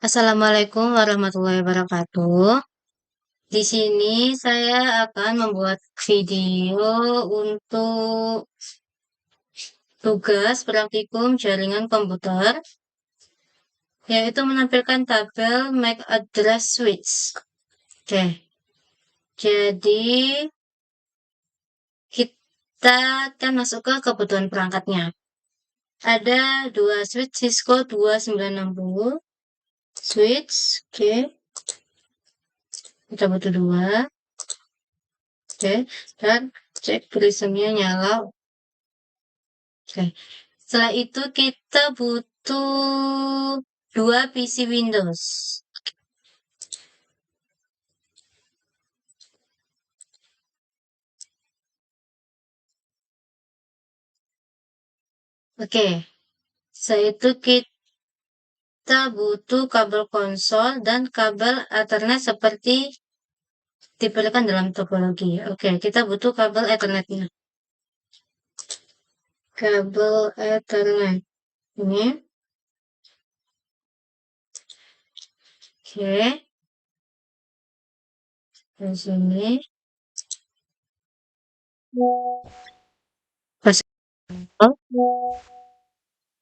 Assalamualaikum warahmatullahi wabarakatuh. Di sini saya akan membuat video untuk tugas praktikum jaringan komputer, yaitu menampilkan tabel MAC address switch. Oke, jadi kita akan masuk ke kebutuhan perangkatnya. Ada dua switch Cisco 2960 switch. Oke, kita butuh dua. Oke, dan cek prismnya nyala. Oke. Setelah itu kita butuh dua PC Windows. Oke. Setelah itu kita butuh kabel konsol dan kabel Ethernet seperti diperlukan dalam topologi. Oke, kita butuh kabel Ethernetnya. Kabel Ethernet. Ini. Oke. Di sini.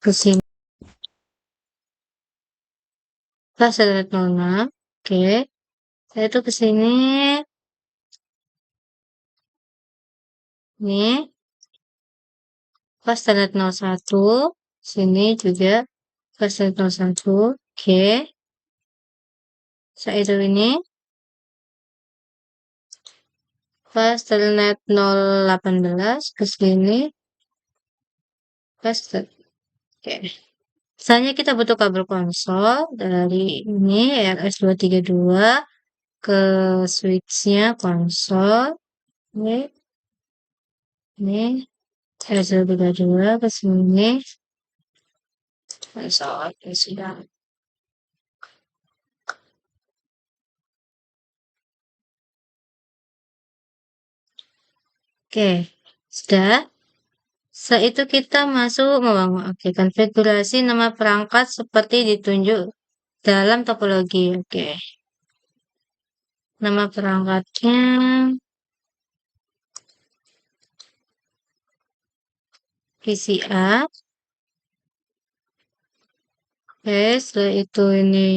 Ke sini. Pas Ethernet 06. Oke. Saya itu ke sini. Ini. Pas Ethernet 01. Sini juga pas Ethernet 01. Oke. Saya itu ini. Pas Ethernet 018 ke sini. Pas oke. Misalnya kita butuh kabel konsol dari ini RS232 ke switchnya konsol. Ini RS232 ke sini. Konsol ya sudah. Oke, sudah. Setelah itu kita masuk membangun konfigurasi nama perangkat seperti ditunjuk dalam topologi. Oke. Nama perangkatnya PCA. Oke, setelah itu ini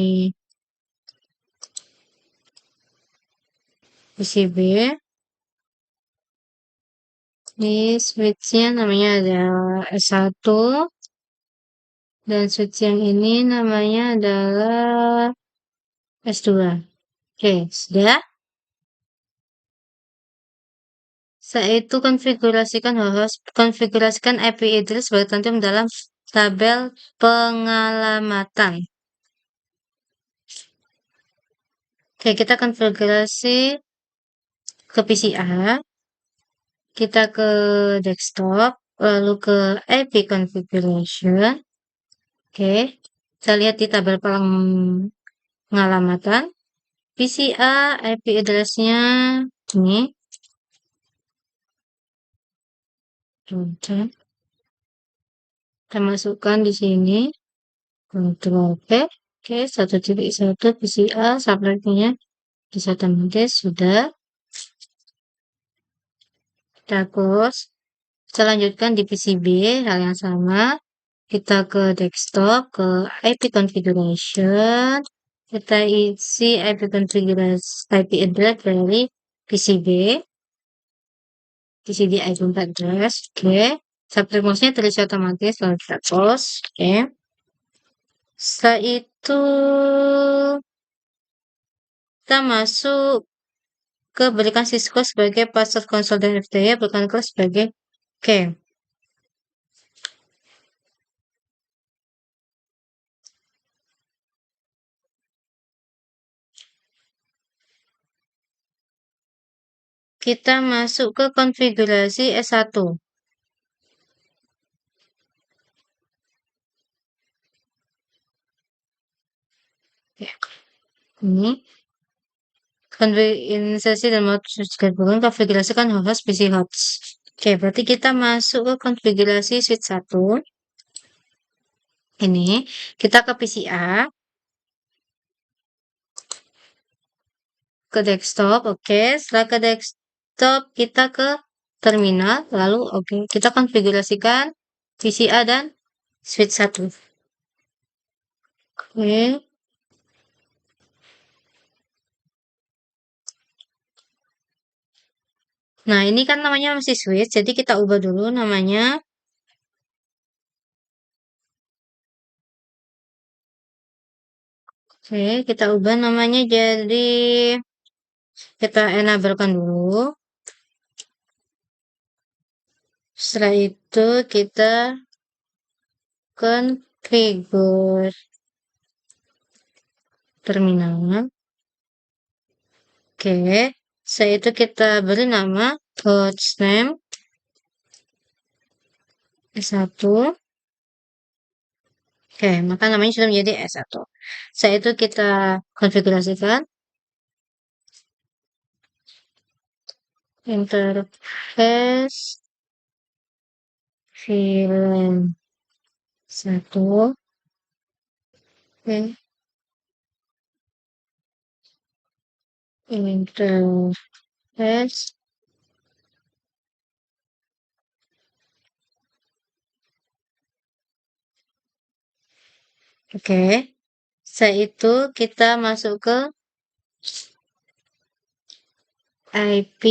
PCB. Ini switchnya namanya ada S1. Dan switch yang ini namanya adalah S2. Oke, sudah. Setelah itu konfigurasikan IP address sebagai tercantum dalam tabel pengalamatan. Oke, kita konfigurasi ke PCA. Kita ke desktop, lalu ke IP configuration. Oke, kita lihat di tabel pengalamatan. PCA IP address-nya ini. Kita masukkan di sini. Ctrl P. Oke, 1.1 PCA subnetnya bisa otomatis sudah. Kita close. Kita lanjutkan di PCB hal yang sama. Kita ke desktop, ke IP configuration. Kita isi IP address dari PCB. PCB IP address. Oke. Subject mouse-nya terisi otomatis lalu kita close. Oke. Setelah itu kita masuk ke berikan Cisco sebagai password konsol dan FTP, berikan kelas sebagai oke. Kita masuk ke konfigurasi S1. Ya. Ini konfigurasi dan mode konfigurasikan host PC host. Oke, berarti kita masuk ke konfigurasi switch 1. Ini kita ke PCA. ke desktop, oke. Setelah ke desktop, kita ke terminal, lalu oke, kita konfigurasikan VCA dan switch 1. Oke. Nah, ini kan namanya masih switch, jadi kita ubah dulu namanya. Oke, kita ubah namanya jadi kita enablekan dulu. Setelah itu kita configure terminal. Oke, setelah itu kita beri nama hostname S1. Oke, maka namanya sudah menjadi S1. Setelah itu kita konfigurasikan interface VLAN 1. Oke, interface. Oke, setelah itu kita masuk ke IP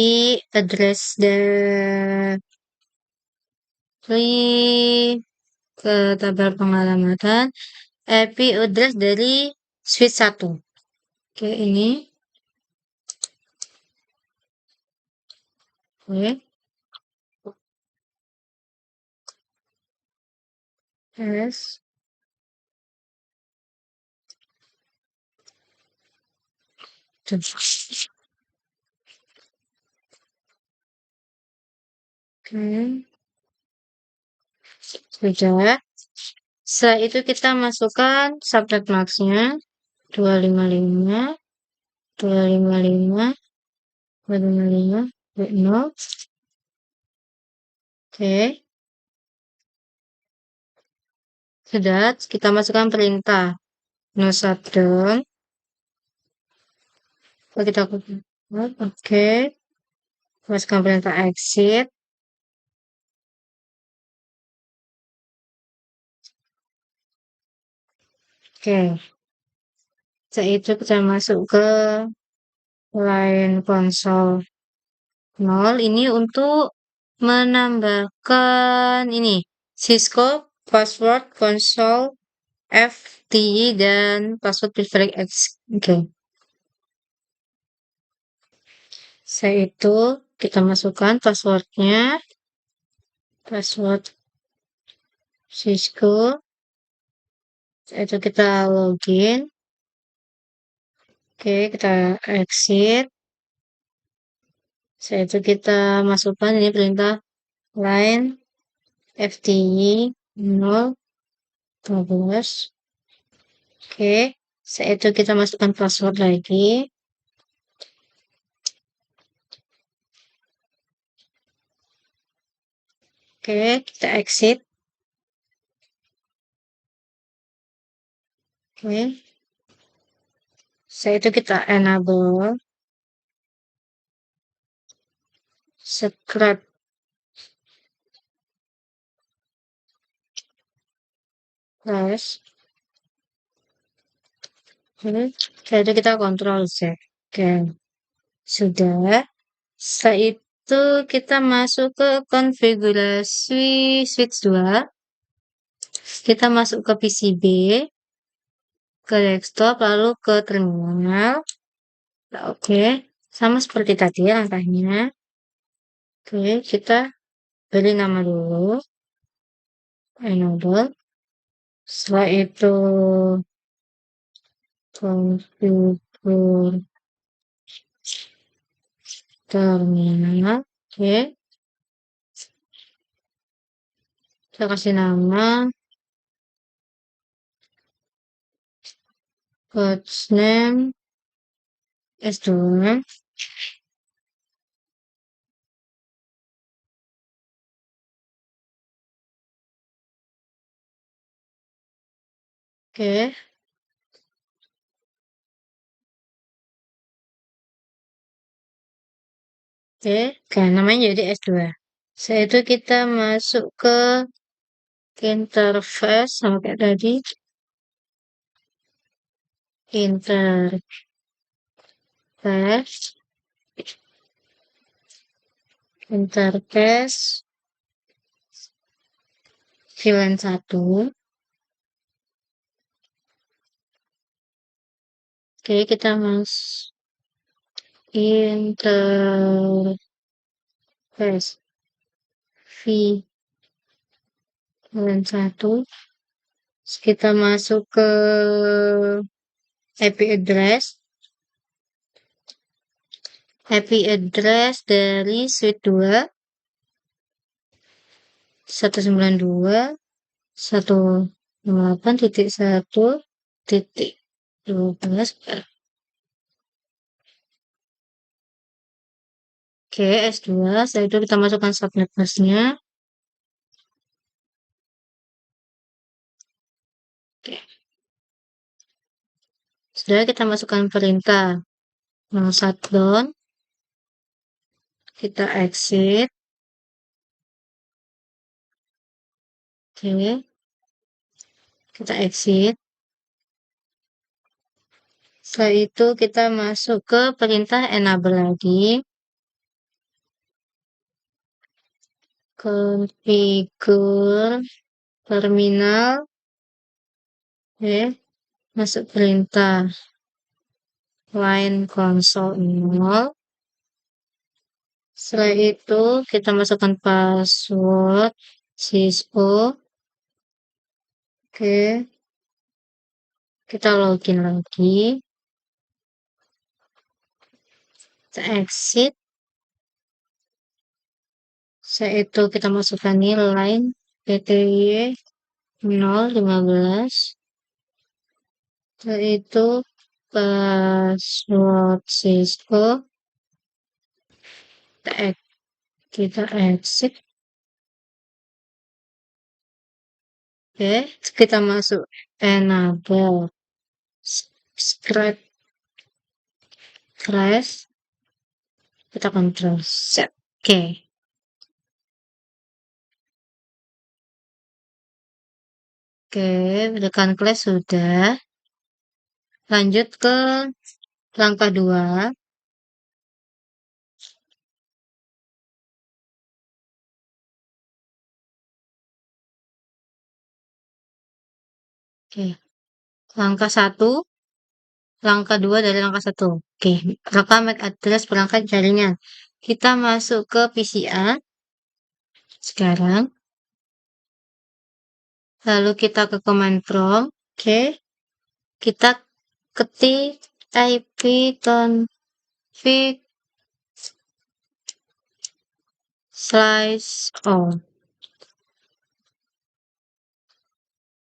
address dari ke tabel pengalamatan IP address dari switch 1. Oke, ini. Oke. S. Oke. Sudah. Setelah itu kita masukkan subnet max-nya 255, 255, 255, 0. Oke. Sudah, kita masukkan perintah no shutdown. Kalau kita oke. Masukkan perintah exit. Oke. Setelah itu kita masuk ke line console 0. Ini untuk menambahkan ini Cisco password console FTI dan password prefix X. Oke. Setelah itu kita masukkan passwordnya, password Cisco. Setelah itu kita login. Oke, kita exit. Setelah itu kita masukkan ini perintah line FTI 012. Oke, setelah itu kita masukkan password lagi. Oke, kita exit. Oke. Setelah itu kita enable secret flash. Setelah itu kita kontrol Z. Oke, sudah. Setelah itu kita masuk ke konfigurasi switch 2. Kita masuk ke PCB, ke desktop, lalu ke terminal. Oke, sama seperti tadi langkahnya. Oke, kita beri nama dulu. Enable. Setelah itu konfigur terminal. Oke, kita kasih nama hostname S2. Oke, Oke, namanya jadi S2. Setelah itu kita masuk ke interface sama kayak tadi. Interface, interface, VLAN 1. Oke, kita masuk interface VLAN 1. Kita masuk ke IP address. IP address dari switch 2 192.168.1.12. Oke, S2. Setelah itu kita masukkan subnet busnya. Oke. Sudah kita masukkan perintah shutdown. Kita exit. Oke. Kita exit. Setelah itu kita masuk ke perintah enable lagi. Configure terminal. Oke. Masuk perintah line console 0. Setelah itu kita masukkan password sysO. Oke. Kita login lagi. Kita exit. Setelah itu kita masukkan line PTY 015. Setelah itu password sysO. Kita exit. Oke, kita masuk enable script crash. Kita control set. Oke. Oke, tekan class sudah. Lanjut ke langkah 2. Oke. Langkah 1. Langkah 2 dari langkah 1. Oke, rekam MAC address perangkat jaringan. Kita masuk ke PCA. Sekarang. Lalu kita ke command prompt. Oke. Kita ketik IP config /all.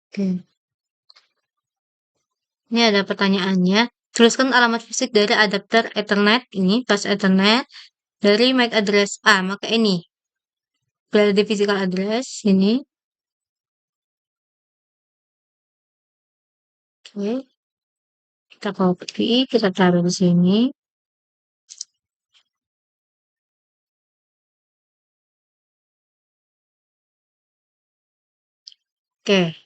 Oke. Ini ada pertanyaannya. Tuliskan alamat fisik dari adapter Ethernet ini, bus Ethernet dari MAC address A. Maka ini berada di physical address ini. Oke. Kita copy, kita taruh di sini. Oke.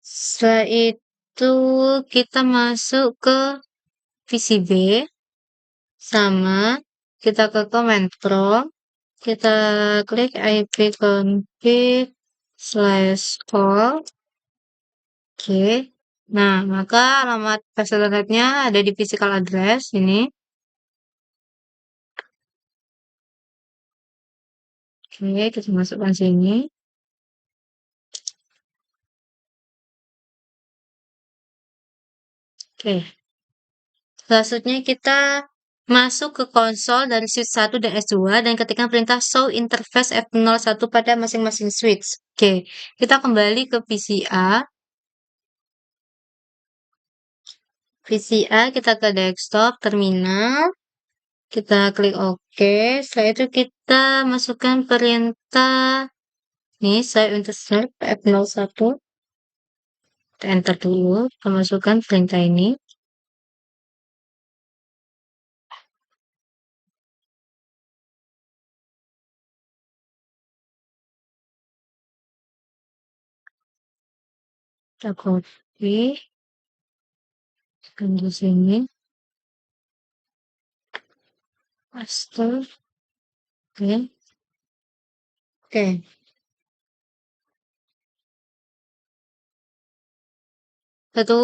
Setelah itu kita masuk ke PCB sama kita ke command prompt, kita klik IP config /all. Oke. Nah, maka alamat internetnya ada di physical address ini. Oke, kita masukkan sini. Oke. Selanjutnya kita masuk ke konsol dari switch 1 dan S2 dan ketikkan perintah show interface F01 pada masing-masing switch. Oke, kita kembali ke VCA. VCA kita ke desktop, terminal. Kita klik OK. Setelah itu kita masukkan perintah ini save interface F01. Kita enter dulu, kita masukkan perintah ini. kita copy kan di sini, paste, oke, oke. Satu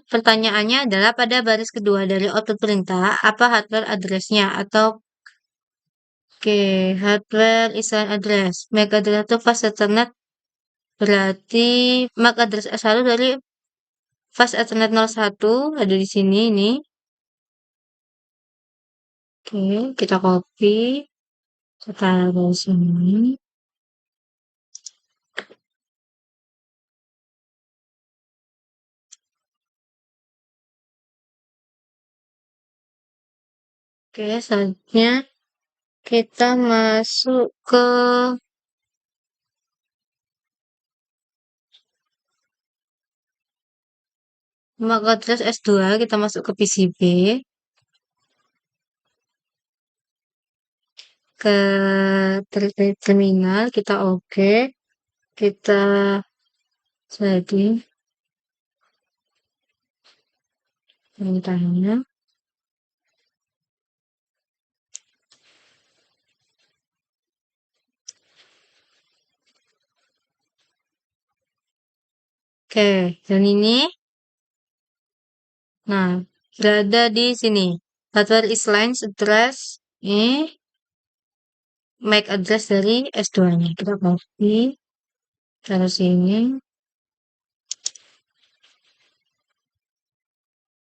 pertanyaannya adalah pada baris kedua dari output perintah, apa hardware address-nya? Atau oke, hardware is an address. MAC address itu fast ethernet berarti MAC address S1 dari fast ethernet 01 ada di sini ini. Oke, kita copy, kita taruh sini. Oke, selanjutnya kita masuk ke MAC address S2, kita masuk ke PCB, ke terminal, kita oke, kita setting perintahnya. Oke, dan ini, nah, berada di sini. Hardware is lines address, ini MAC address dari S2-nya. Kita copy, taruh sini.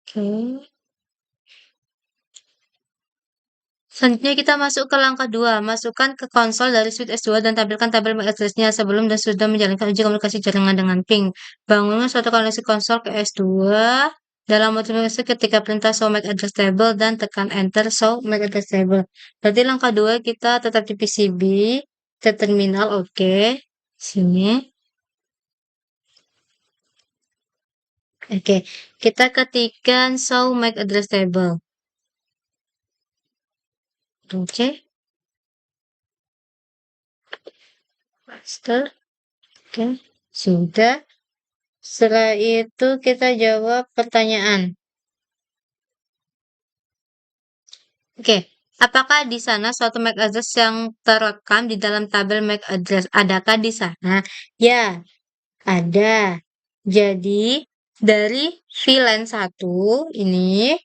Oke. Selanjutnya kita masuk ke langkah 2, masukkan ke konsol dari switch S2 dan tampilkan tabel MAC address-nya sebelum dan sudah menjalankan uji komunikasi jaringan dengan ping. Bangunlah suatu koneksi konsol ke S2 dalam multiplexer ketika perintah show MAC address table dan tekan enter show MAC address table. Berarti langkah 2 kita tetap di PCB, ke terminal, oke. Sini. Oke, kita ketikkan show MAC address table. Oke. Master. Oke, sudah. Setelah itu kita jawab pertanyaan. Oke, apakah di sana suatu MAC address yang terekam di dalam tabel MAC address? Adakah di sana? Ya, ada. Jadi, dari VLAN 1 ini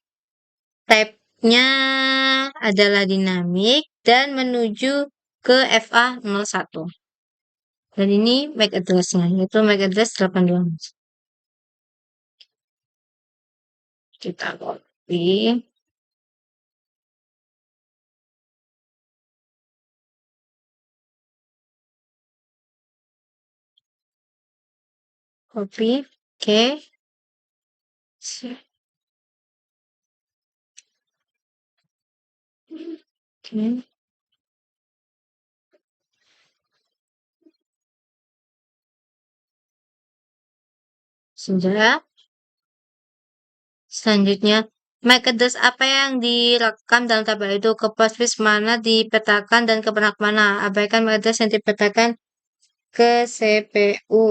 type-nya adalah dinamik dan menuju ke FA01. Dan ini MAC address-nya, yaitu MAC address 82. Kita copy. Copy, oke. Oke. Sudah. Selanjutnya, MAC address apa yang direkam dalam tabel itu? Ke postfix mana dipetakan dan ke perangkat mana? Abaikan MAC address yang dipetakan ke CPU.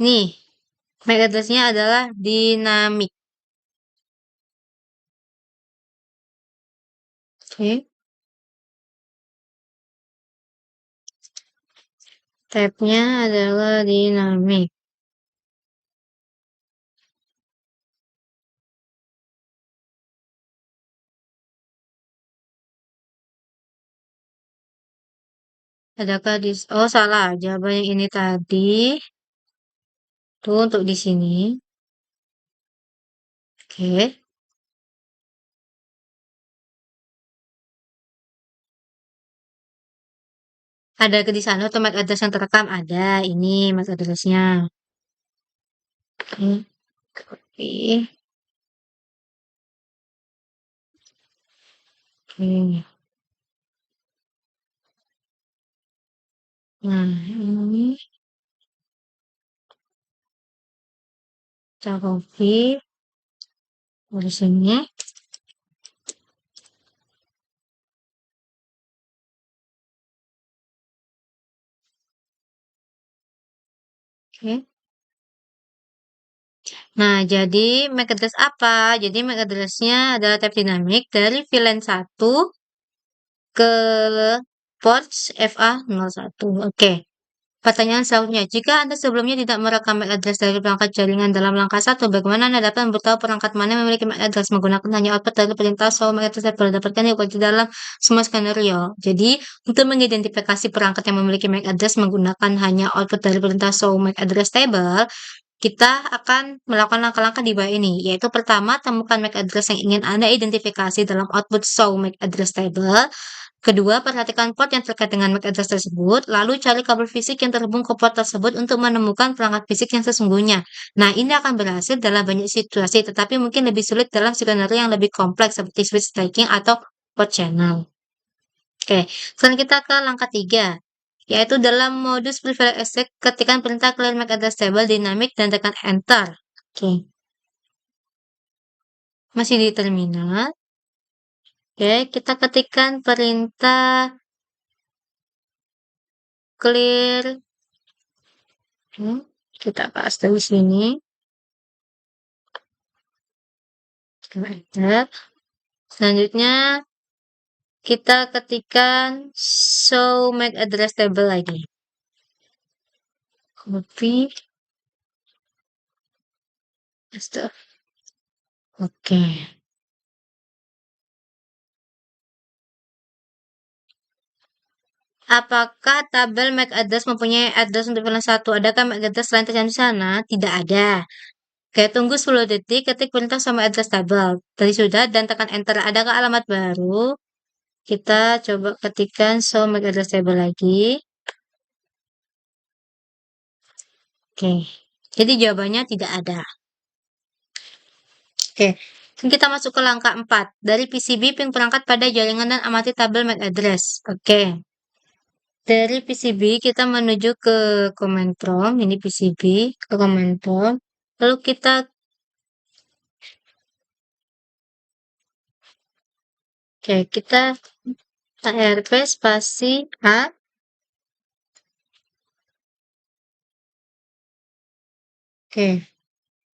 Nih, MAC address-nya adalah dinamik. Oke. Type-nya adalah dinamik. Adakah di... Oh, salah. Jawaban yang ini tadi. Tuh, untuk di sini. Oke. Ada ke di sana atau MAC address yang terekam? Ada. Ini MAC address-nya. Oke. Copy. Oke. Nah, ini kita copy dari sini. Oke. Nah, jadi MAC address apa? Jadi MAC address-nya adalah tab dinamik dari VLAN 1 ke port FA01. Oke. Pertanyaan selanjutnya, jika Anda sebelumnya tidak merekam MAC address dari perangkat jaringan dalam langkah 1, bagaimana Anda dapat memberitahu perangkat mana yang memiliki MAC address menggunakan hanya output dari perintah show MAC address yang dapatkan di dalam semua skenario. Jadi, untuk mengidentifikasi perangkat yang memiliki MAC address menggunakan hanya output dari perintah show MAC address table, kita akan melakukan langkah-langkah di bawah ini, yaitu pertama, temukan MAC address yang ingin Anda identifikasi dalam output show MAC address table. Kedua, perhatikan port yang terkait dengan MAC address tersebut, lalu cari kabel fisik yang terhubung ke port tersebut untuk menemukan perangkat fisik yang sesungguhnya. Nah, ini akan berhasil dalam banyak situasi, tetapi mungkin lebih sulit dalam skenario yang lebih kompleks seperti switch tracking atau port channel. Oke, selanjutnya kita ke langkah 3, yaitu dalam modus privilege exec, ketikkan perintah clear MAC address table dinamik dan tekan enter. Oke, masih di terminal. Oke, kita ketikkan perintah clear. Kita paste di sini. Enter. Selanjutnya kita ketikkan show MAC address table lagi. Copy. Paste. Oke. Apakah tabel MAC address mempunyai address untuk VLAN 1? Adakah MAC address lain tercantum di sana? Tidak ada. Oke, tunggu 10 detik, ketik perintah sama address tabel. Tadi sudah, dan tekan enter. Adakah alamat baru? Kita coba ketikkan show MAC address table lagi. Oke, jadi jawabannya tidak ada. Oke, kita masuk ke langkah 4. Dari PCB, ping perangkat pada jaringan dan amati tabel MAC address. Oke. Dari PCB, kita menuju ke command prompt. Ini PCB, ke command prompt. Lalu kita ARP spasi A. Oke.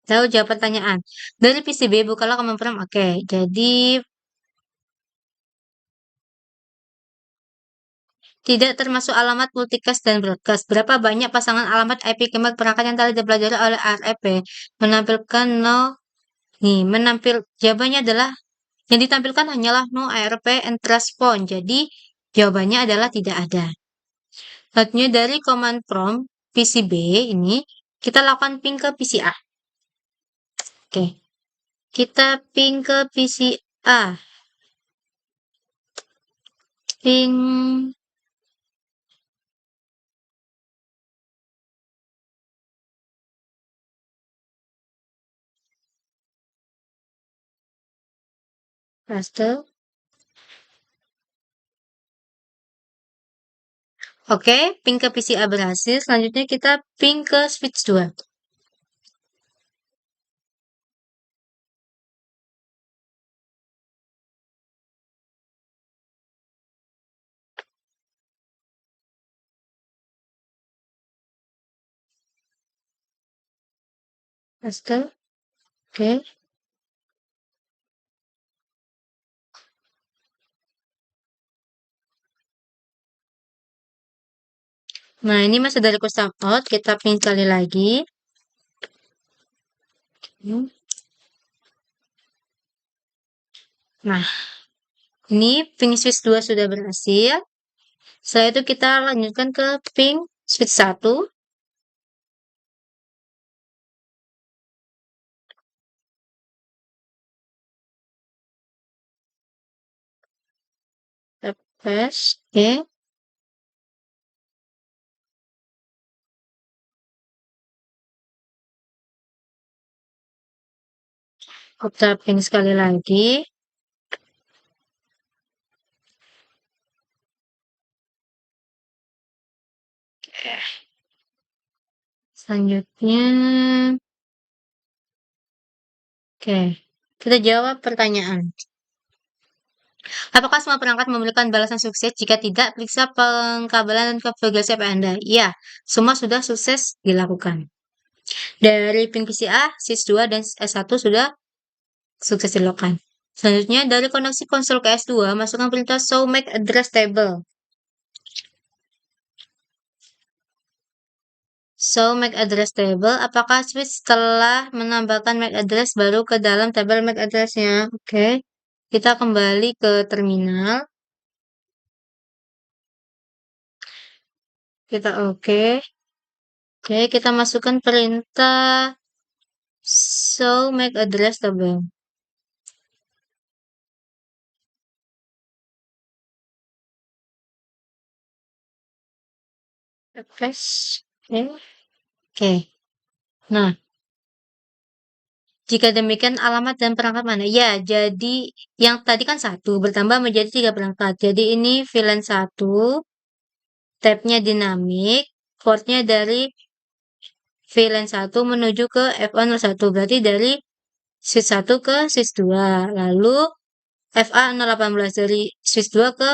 Lalu jawab pertanyaan. Dari PCB, bukalah command prompt. Oke, jadi tidak termasuk alamat multicast dan broadcast. Berapa banyak pasangan alamat IP kemak perangkat yang telah dipelajari oleh REP? Menampilkan 0. Nih, jawabannya adalah yang ditampilkan hanyalah no ARP and transpond. Jadi, jawabannya adalah tidak ada. Selanjutnya dari command prompt PCB ini, kita lakukan ping ke PCA. Oke. Kita ping ke PCA. Ping paste. Oke, ping ke PCA berhasil. Selanjutnya kita ping ke switch 2. Paste. Oke. Nah, ini masih dari custom out. Kita ping sekali lagi. Nah, ini ping switch 2 sudah berhasil. Setelah itu kita lanjutkan ke ping switch 1. Refresh. Oke. Kita ping sekali lagi. Selanjutnya, oke, kita jawab pertanyaan. Apakah semua perangkat memberikan balasan sukses? Jika tidak, periksa pengkabelan dan konfigurasi HP Anda. Iya, semua sudah sukses dilakukan. Dari pin PCA, SIS2 dan S1 sudah sukses dilakukan. Selanjutnya, dari koneksi konsol ke S2, masukkan perintah show MAC address table. Show MAC address table, apakah switch telah menambahkan MAC address baru ke dalam tabel MAC address-nya? Oke, kita kembali ke terminal. Kita oke. Oke, kita masukkan perintah show MAC address table. Refresh. Oke. Nah, jika demikian alamat dan perangkat mana? Ya, jadi yang tadi kan 1 bertambah menjadi 3 perangkat. Jadi ini VLAN 1, tabnya dinamik, portnya dari VLAN 1 menuju ke FA01. Berarti dari switch 1 ke switch 2. Lalu FA018 dari switch 2 ke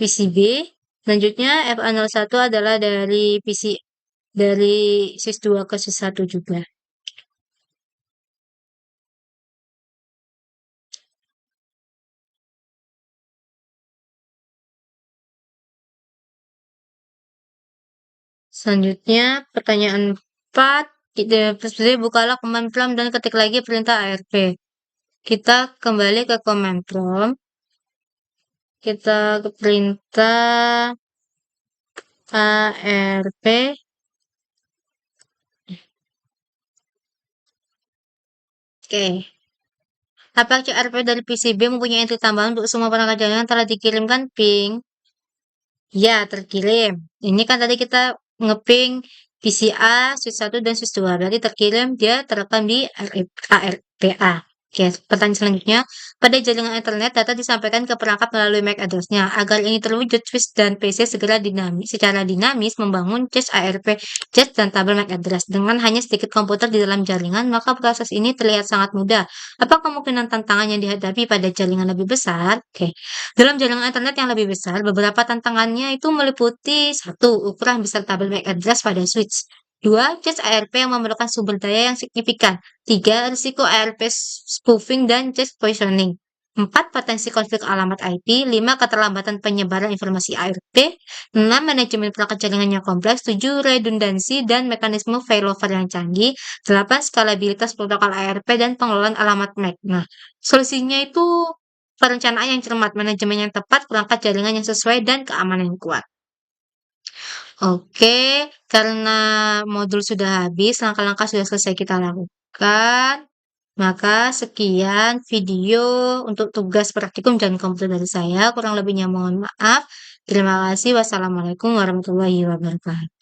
PCB. Selanjutnya FA01 adalah dari dari switch 2 ke switch 1 juga. Selanjutnya, pertanyaan 4. Bukalah command prompt dan ketik lagi perintah ARP. Kita kembali ke command prompt. Kita ke perintah ARP. Oke. Apakah ARP dari PCB mempunyai entry tambahan untuk semua perangkat jaringan telah dikirimkan ping? Ya, terkirim. Ini kan tadi kita ngeping PCA, switch 1 dan switch 2. Berarti terkirim, dia terekam di ARPA. Oke, pertanyaan selanjutnya. Pada jaringan internet, data disampaikan ke perangkat melalui MAC address-nya. Agar ini terwujud, switch dan PC secara dinamis membangun cache ARP, cache dan tabel MAC address. Dengan hanya sedikit komputer di dalam jaringan, maka proses ini terlihat sangat mudah. Apa kemungkinan tantangan yang dihadapi pada jaringan lebih besar? Oke. Dalam jaringan internet yang lebih besar, beberapa tantangannya itu meliputi 1. Ukuran besar tabel MAC address pada switch. 2. Cache ARP yang memerlukan sumber daya yang signifikan. 3. Risiko ARP spoofing dan cache poisoning. 4. Potensi konflik alamat IP. 5. Keterlambatan penyebaran informasi ARP. 6. Manajemen perangkat jaringan yang kompleks. 7. Redundansi dan mekanisme failover yang canggih. 8. Skalabilitas protokol ARP dan pengelolaan alamat MAC. Nah, solusinya itu perencanaan yang cermat, manajemen yang tepat, perangkat jaringan yang sesuai, dan keamanan yang kuat. Oke, karena modul sudah habis, langkah-langkah sudah selesai kita lakukan. Maka sekian video untuk tugas praktikum dan komputer dari saya. Kurang lebihnya mohon maaf. Terima kasih. Wassalamualaikum warahmatullahi wabarakatuh.